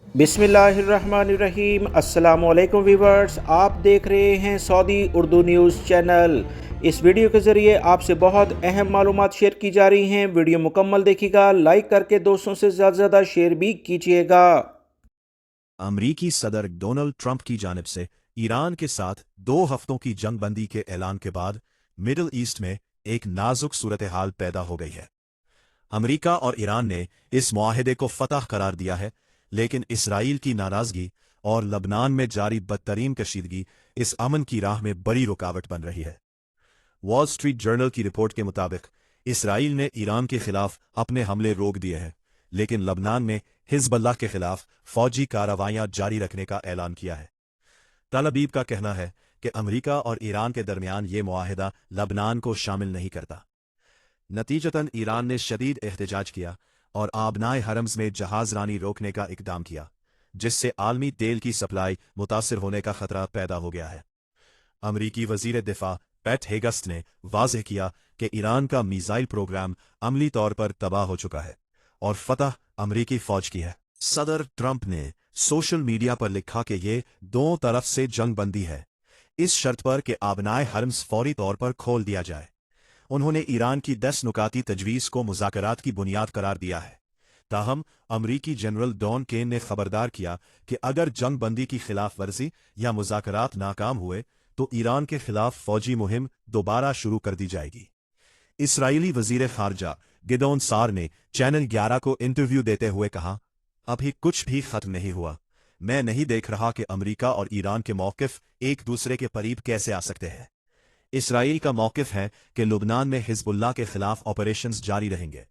बिस्मिल्लाहिर्रहमानिर्रहीम। अस्सलाम वालेकुम वीवर्स, आप देख रहे हैं सऊदी उर्दू न्यूज़ चैनल। इस वीडियो के ज़रिए आपसे बहुत अहम मालूमात शेयर की जा रही हैं। वीडियो मुकम्मल देखिएगा, लाइक करके दोस्तों से ज़्यादा शेयर भी कीजिएगा। अमरीकी सदर डोनाल्ड ट्रंप की जानिब से ईरान के साथ 2 हफ्तों की जंग बंदी के ऐलान के बाद मिडल ईस्ट में एक नाजुक सूरत हाल पैदा हो गई है। अमरीका और ईरान ने इस मुआहदे को फतह करार दिया है, लेकिन इसराइल की नाराजगी और लबनान में जारी बदतरीन कशीदगी इस अमन की राह में बड़ी रुकावट बन रही है। वॉल स्ट्रीट जर्नल की रिपोर्ट के मुताबिक इसराइल ने ईरान के खिलाफ अपने हमले रोक दिए हैं, लेकिन लबनान में हिजबुल्लाह के खिलाफ फौजी कार्रवाइयां जारी रखने का ऐलान किया है। तल अबीब का कहना है कि अमरीका और ईरान के दरमियान ये मुआहदा लबनान को शामिल नहीं करता। नतीजतन ईरान ने शदीद एहतजाज किया और आबनाए हरम्स में जहाज रानी रोकने का इकदाम किया, जिससे आलमी तेल की सप्लाई मुतासिर होने का खतरा पैदा हो गया है। अमरीकी वजीर दिफा पैट हेगस्ट ने वाज़ेह किया कि ईरान का मिसाइल प्रोग्राम अमली तौर पर तबाह हो चुका है और फतह अमरीकी फौज की है। सदर ट्रंप ने सोशल मीडिया पर लिखा कि ये दो तरफ से जंग बंदी है, इस शर्त पर कि आबनाए हरम्स फौरी तौर पर खोल दिया जाए। उन्होंने ईरान की 10 नुकाती तजवीज़ को मुज़ाकरात की बुनियाद करार दिया है। ताहम अमरीकी जनरल डॉन केन ने खबरदार किया कि अगर जंग बंदी की खिलाफ वर्जी या मुज़ाकरात नाकाम हुए तो ईरान के खिलाफ फौजी मुहिम दोबारा शुरू कर दी जाएगी। इसराइली वजीर खारजा गिदोन सार ने चैनल 11 को इंटरव्यू देते हुए कहा, अभी कुछ भी खत्म नहीं हुआ। मैं नहीं देख रहा कि अमरीका और ईरान के मौक़िफ़ एक दूसरे के करीब कैसे आ सकते हैं। इसराइल का मौक़िफ़ है कि लुबनान में हिजबुल्लाह के खिलाफ ऑपरेशंस जारी रहेंगे।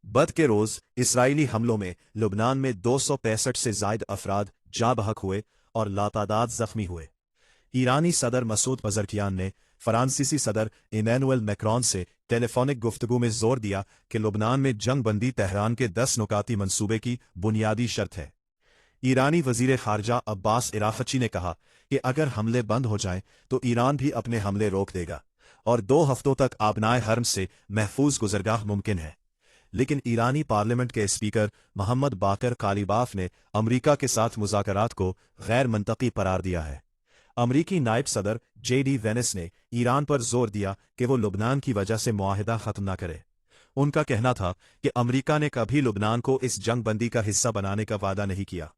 बद के रोज़ इसराइली हमलों में लुबनान में 265 से ज़ायद अफराद जाँ बहक हुए और लातादाद ज़ख्मी हुए। ईरानी सदर मसूद पज़रकियान ने फ्रांसीसी सदर इमैनुअल मैक्रोन से टेलीफोनिक गुफ्तगू में जोर दिया कि लुबनान में जंग बंदी तेहरान के 10 नुकाती मंसूबे की बुनियादी शर्त है। ईरानी वजीर खारजा अब्बास इराफ़ची ने कहा कि अगर हमले बंद हो जाएं तो ईरान भी अपने हमले रोक देगा और 2 हफ्तों तक आबनाए हरम से महफूज गुज़रगाह मुमकिन है। लेकिन ईरानी पार्लियामेंट के स्पीकर मोहम्मद बाकर कालीबाफ ने अमरीका के साथ मुज़ाकरात को गैर मंतकी करार दिया है। अमरीकी नायब सदर जेडी वेनिस ने ईरान पर जोर दिया कि वो लुबनान की वजह से मुआहिदा ख़त्म न करे। उनका कहना था कि अमरीका ने कभी लुबनान को इस जंग बंदी का हिस्सा बनाने का वादा नहीं किया।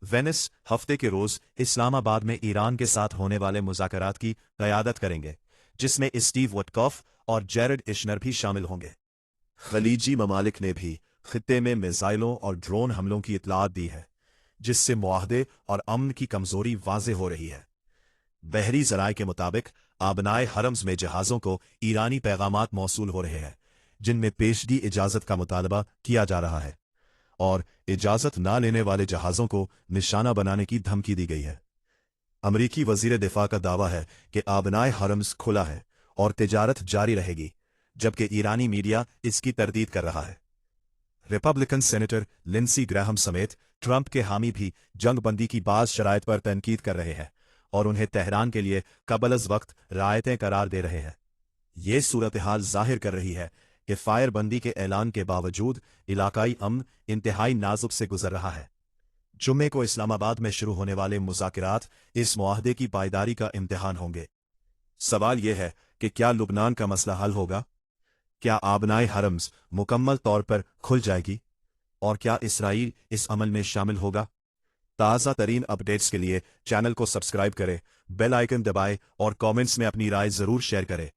वेनिस हफ्ते के रोज़ इस्लामाबाद में ईरान के साथ होने वाले मुज़ाकरात की क़यादत करेंगे, जिसमें स्टीव वुडकॉफ और जेरेड इश्नर भी शामिल होंगे। खलीजी ममालिक ने भी खित्ते में मिसाइलों और ड्रोन हमलों की इतलात दी है, जिससे मुआहदे और अमन की कमजोरी वाज़ेह हो रही है। बहरी ज़राए के मुताबिक आबनाए हरम्स में जहाज़ों को ईरानी पैगामात मौसूल हो रहे हैं, जिनमें पेशगी इजाज़त का मुतालबा किया जा रहा है और इजाज़त ना लेने वाले जहाज़ों को निशाना बनाने की धमकी दी गई है। अमरीकी वज़ीर दिफा का दावा है कि आबनाए हरम्स खुला है और तिजारत जारी रहेगी, जबकि ईरानी मीडिया इसकी तरदीद कर रहा है। रिपब्लिकन सेनेटर लिंडसी ग्राहम समेत ट्रंप के हामी भी जंग बंदी की बाज़ शराइत पर तनकीद कर रहे हैं और उन्हें तेहरान के लिए कबल वक्त रायतें करार दे रहे हैं। ये सूरत हाल जाहिर कर रही है कि फायर बंदी के ऐलान के बावजूद इलाकाई अमन इंतहाई नाजुक से गुजर रहा है। जुम्मे को इस्लामाबाद में शुरू होने वाले मुज़ाकरात इस मुआहदे की पायदारी का इम्तिहान होंगे। सवाल यह है कि क्या लुबनान का मसला हल होगा? क्या आबनाए हरम्स मुकम्मल तौर पर खुल जाएगी? और क्या इसराइल इस अमल में शामिल होगा? ताज़ा तरीन अपडेट्स के लिए चैनल को सब्सक्राइब करें, बेल आइकन दबाएं और कमेंट्स में अपनी राय ज़रूर शेयर करें।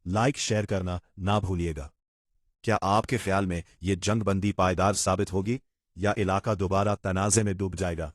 लाइक शेयर करना ना भूलिएगा। क्या आपके ख्याल में ये जंग बंदी पायदार साबित होगी या इलाका दोबारा तनाज़े में डूब जाएगा?